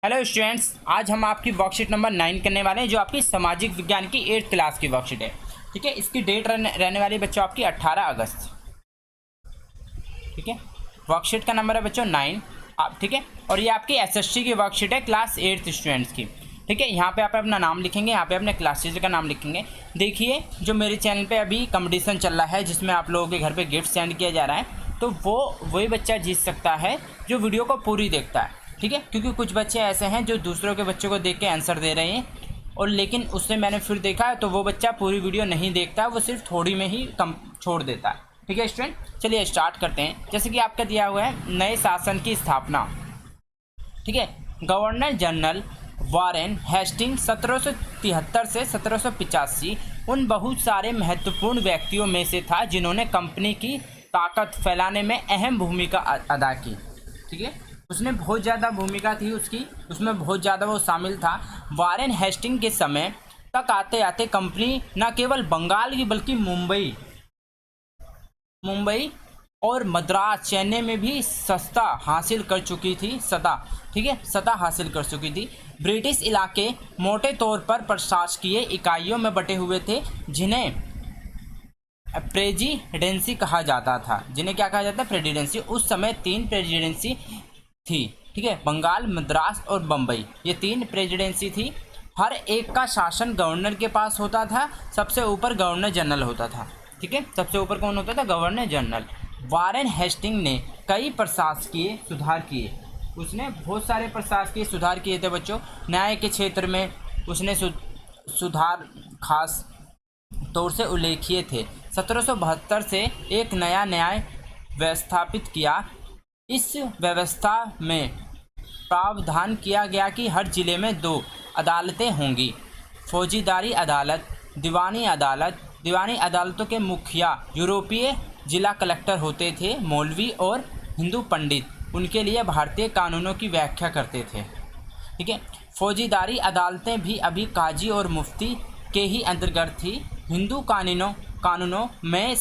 Hello students, आज हम आपकी वर्कशीट नंबर 9 करने वाले हैं जो आपकी सामाजिक विज्ञान की 8th क्लास की वर्कशीट है। ठीक है, इसकी डेट रहने वाली बच्चों आपकी 18 अगस्त। ठीक है, वर्कशीट का नंबर है बच्चों 9 आप। ठीक है, और ये आपकी एसएसटी की वर्कशीट है क्लास 8th स्टूडेंट्स की। ठीक है, यहाँ पे आप अपना नाम लिखेंगे, यहाँ पे अपने क्लास टीचर का नाम लिखेंगे। देखिए, जो मेरे चैनल पे अभी कंपटीशन चल रहा है जिसमें आप लोगों के घर पे गिफ्ट सेंड किया जा रहा है, तो वही बच्चा जीत सकता है जो वीडियो को पूरी देखता है। ठीक है, क्योंकि कुछ बच्चे ऐसे हैं जो दूसरों के बच्चों को देख के आंसर दे रहे हैं, और लेकिन उससे मैंने फिर देखा है तो वो बच्चा पूरी वीडियो नहीं देखता, वो सिर्फ थोड़ी में ही कम छोड़ देता है। ठीक है स्टूडेंट, चलिए स्टार्ट करते हैं। जैसे कि आपका दिया हुआ है नए शासन की स्थापना। ठीक है, गवर्नर जनरल वारेन हेस्टिंग 1773 से 1785 उन बहुत सारे महत्वपूर्ण व्यक्तियों में से था जिन्होंने कंपनी की ताकत फैलाने में अहम भूमिका अदा की। ठीक है, उसने बहुत ज़्यादा भूमिका थी उसकी, उसमें बहुत ज़्यादा वो शामिल था। वारेन हेस्टिंग के समय तक आते आते कंपनी न केवल बंगाल की बल्कि मुंबई और मद्रास चेन्नई में भी सत्ता हासिल कर चुकी थी। ठीक है, सत्ता हासिल कर चुकी थी। ब्रिटिश इलाके मोटे तौर पर प्रशासकीय इकाइयों में बटे हुए थे जिन्हें प्रेसिडेंसी कहा जाता था। जिन्हें क्या कहा जाता है? प्रेसिडेंसी। उस समय 3 प्रेसिडेंसी थी। ठीक है, बंगाल, मद्रास और बम्बई, ये 3 प्रेसिडेंसी थी। हर एक का शासन गवर्नर के पास होता था। सबसे ऊपर गवर्नर जनरल होता था। ठीक है, सबसे ऊपर कौन होता था? Governor general. वारेन हेस्टिंग ने कई प्रशासकीय सुधार किए। उसने बहुत सारे प्रशासकीय सुधार किए थे बच्चों। न्याय के क्षेत्र में उसने सुधार खास तौर से उल्लेखीय थे। 1772 से एक नया न्याय व्यवस्थापित किया। इस व्यवस्था में प्रावधान किया गया कि हर जिले में 2 अदालतें होंगी, फौजीदारी अदालत, दीवानी अदालत। दीवानी अदालतों के मुखिया यूरोपीय जिला कलेक्टर होते थे। मौलवी और हिंदू पंडित उनके लिए भारतीय कानूनों की व्याख्या करते थे। ठीक है, फौजीदारी अदालतें भी अभी काजी और मुफ्ती के ही अंतर्गत थी। हिंदू कानूनों में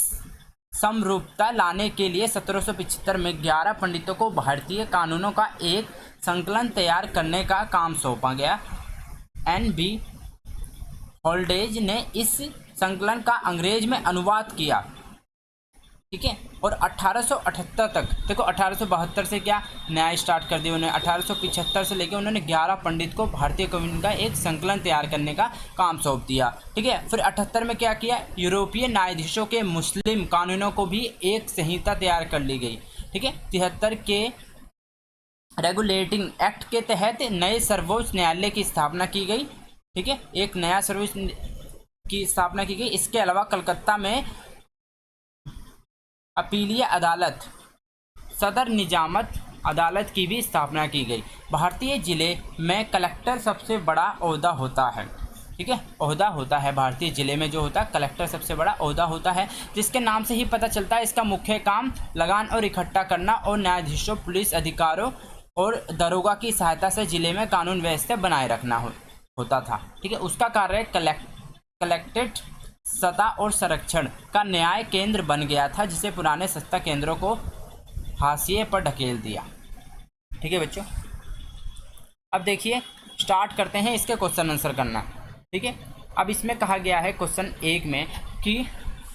समरूपता लाने के लिए 1775 में 11 पंडितों को भारतीय कानूनों का एक संकलन तैयार करने का काम सौंपा गया। N.B. होल्डेज ने इस संकलन का अंग्रेज में अनुवाद किया। ठीक है, और 1878 तक, देखो 1872 से क्या न्याय स्टार्ट कर दिया उन्होंने। 1875 से लेकर उन्होंने 11 पंडित को भारतीय कानून का एक संकलन तैयार करने का काम सौंप दिया। ठीक है, फिर 78 में क्या किया? यूरोपीय न्यायाधीशों के मुस्लिम कानूनों को भी एक संहिता तैयार कर ली गई। ठीक है, 73 के रेगुलेटिंग एक्ट के तहत नए सर्वोच्च न्यायालय की स्थापना की गई। ठीक है, एक नया सर्वोच्च की स्थापना की गई। इसके अलावा कलकत्ता में अपीलीय अदालत, सदर निजामत अदालत की भी स्थापना की गई। भारतीय जिले में कलेक्टर सबसे बड़ा ओहदा होता है। ठीक है, ओहदा होता है भारतीय जिले में जो होता है कलेक्टर सबसे बड़ा ओहदा होता है, जिसके नाम से ही पता चलता है इसका मुख्य काम लगान और इकट्ठा करना और न्यायाधीशों, पुलिस अधिकारों और दरोगा की सहायता से जिले में कानून व्यवस्था बनाए रखना होता था। ठीक है, उसका कार्य कलेक्टेड सतह और संरक्षण का न्याय केंद्र बन गया था, जिसे पुराने सत्ता केंद्रों को हाशिए पर ढकेल दिया। ठीक है बच्चों, अब देखिए स्टार्ट करते हैं इसके क्वेश्चन आंसर करना। ठीक है, अब इसमें कहा गया है क्वेश्चन 1 में कि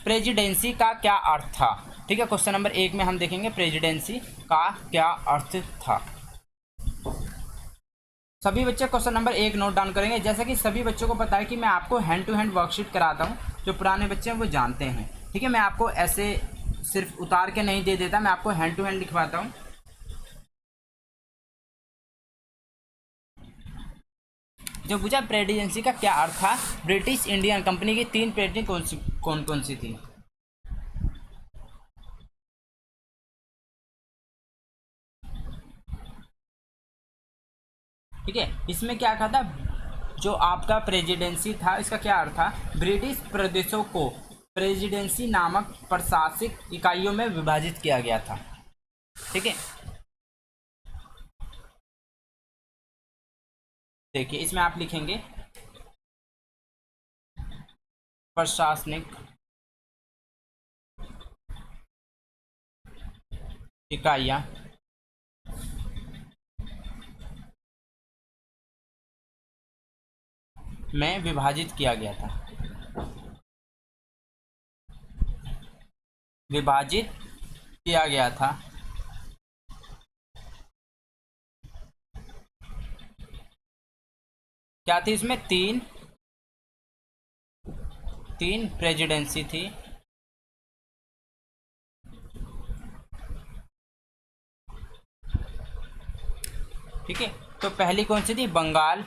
प्रेसिडेंसी का क्या अर्थ था। ठीक है, क्वेश्चन नंबर 1 में हम देखेंगे प्रेसिडेंसी का क्या अर्थ था। सभी बच्चे क्वेश्चन नंबर 1 नोट डाउन करेंगे। जैसा कि सभी बच्चों को पता है कि मैं आपको हैंड टू हैंड वर्कशीट कराता हूँ, जो पुराने बच्चे हैं वो जानते हैं। ठीक है, मैं आपको ऐसे सिर्फ उतार के नहीं दे देता, मैं आपको हैंड टू हैंड लिखवाता हूँ। जो पूछा प्रेसिडेंसी का क्या अर्थ था, ब्रिटिश इंडियन कंपनी की 3 प्रेसिडेंसी कौन कौन सी थी? ठीक है, इसमें क्या कहा था? जो आपका प्रेसिडेंसी था इसका क्या अर्थ था? ब्रिटिश प्रदेशों को प्रेसिडेंसी नामक प्रशासनिक इकाइयों में विभाजित किया गया था। ठीक है, देखिए इसमें आप लिखेंगे प्रशासनिक इकाइयाँ में विभाजित किया गया था। विभाजित किया गया था। क्या थी इसमें? तीन प्रेसिडेंसी थी। ठीक है, तो पहली कौन सी थी? बंगाल।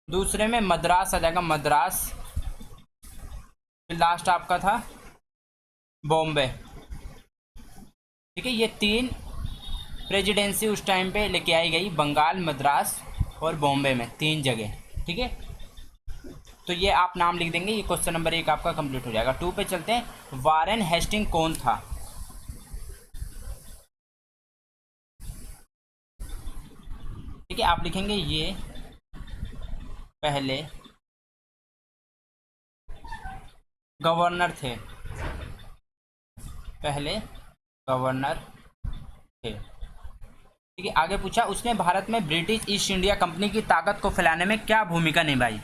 दूसरे में मद्रास आ जाएगा, मद्रास। फिर लास्ट आपका था बॉम्बे। ठीक है, ये तीन प्रेसिडेंसी उस टाइम पे लेके आई गई, बंगाल, मद्रास और बॉम्बे में, तीन जगह। ठीक है, तो ये आप नाम लिख देंगे, ये क्वेश्चन नंबर 1 आपका कंप्लीट हो जाएगा। 2 पे चलते हैं। वारेन हेस्टिंग कौन था? ठीक है, आप लिखेंगे ये पहले गवर्नर थे। पहले गवर्नर थे। ठीक है, आगे पूछा, उसने भारत में ब्रिटिश ईस्ट इंडिया कंपनी की ताकत को फैलाने में क्या भूमिका निभाई?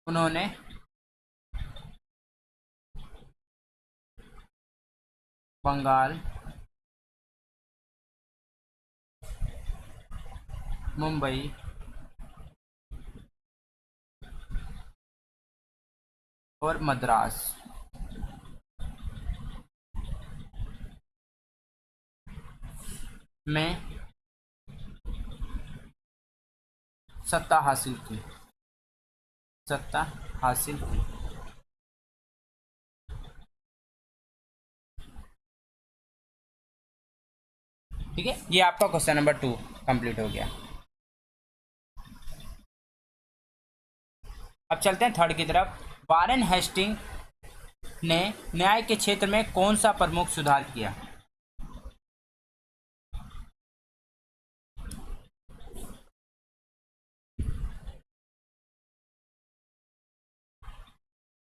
उन्होंने बंगाल, मुंबई और मद्रास में सत्ता हासिल की। सत्ता हासिल की। ठीक है, ये आपका क्वेश्चन नंबर 2 कंप्लीट हो गया। अब चलते हैं थर्ड की तरफ। वारेन हेस्टिंग ने न्याय के क्षेत्र में कौन सा प्रमुख सुधार किया?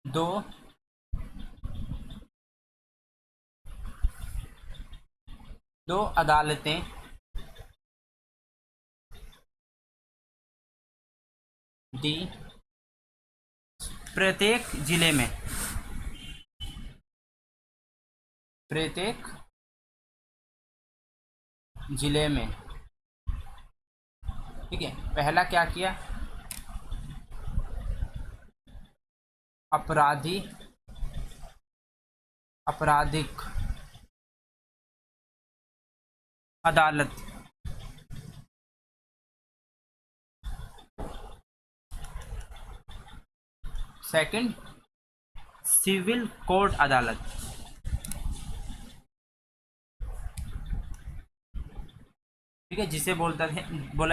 दो दो अदालतें दी। प्रत्येक जिले में, प्रत्येक जिले में। ठीक है, पहला क्या किया? अपराधी आपराधिक अदालत। सेकंड, सिविल कोर्ट अदालत। ठीक है, जिसे बोला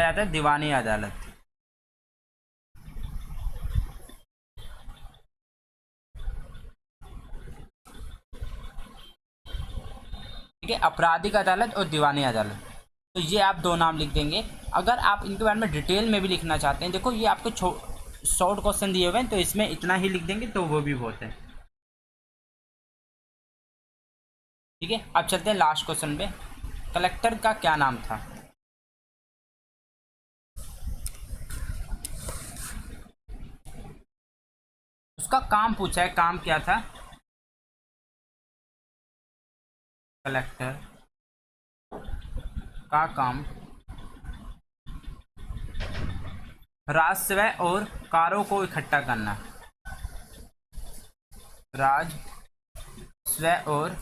जाता है दीवानी अदालत। ठीक है, आपराधिक अदालत और दीवानी अदालत। तो ये आप दो नाम लिख देंगे। अगर आप इनके बारे में डिटेल में भी लिखना चाहते हैं, देखो ये आपको शॉर्ट क्वेश्चन दिए हुए हैं, तो इसमें इतना ही लिख देंगे तो वो भी बहुत है। ठीक है, अब चलते हैं लास्ट क्वेश्चन पे। कलेक्टर का क्या नाम था? उसका काम पूछा है, काम क्या था? कलेक्टर का काम राजस्व और कारों को इकट्ठा करना। राजस्व और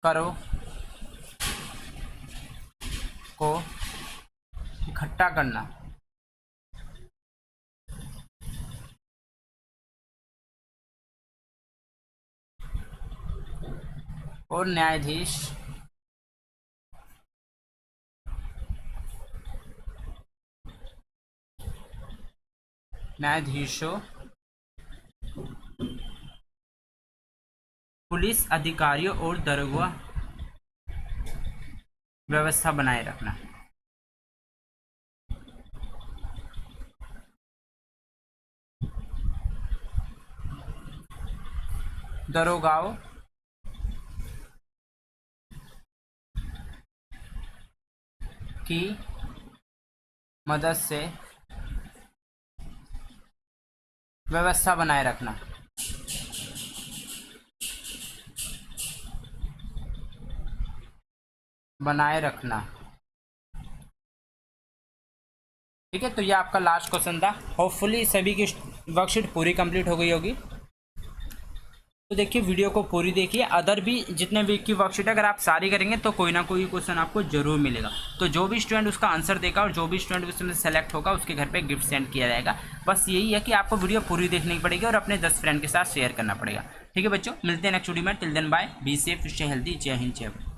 करों को इकट्ठा करना। और न्यायाधीशों, पुलिस अधिकारियों और दरोगा व्यवस्था बनाए रखना। दरोगाओं की मदद से व्यवस्था बनाए रखना। बनाए रखना। ठीक है, तो ये आपका लास्ट क्वेश्चन था। होपफुली सभी की वर्कशीट पूरी कंप्लीट हो गई होगी। तो देखिए वीडियो को पूरी देखिए, अदर भी जितने वीक की वर्कशीट अगर आप सारी करेंगे तो कोई ना कोई क्वेश्चन आपको जरूर मिलेगा। तो जो भी स्टूडेंट उसका आंसर देगा और जो भी स्टूडेंट उसमें सेलेक्ट होगा उसके घर पे गिफ्ट सेंड किया जाएगा। बस यही है कि आपको वीडियो पूरी देखनी पड़ेगी और अपने 10 फ्रेंड के साथ शेयर करना पड़ेगा। ठीक है बच्चों, मिलते हैं नेक्स्ट वीडियो में। Till then bye, be safe, stay healthy. जय हिंद, जय भारत।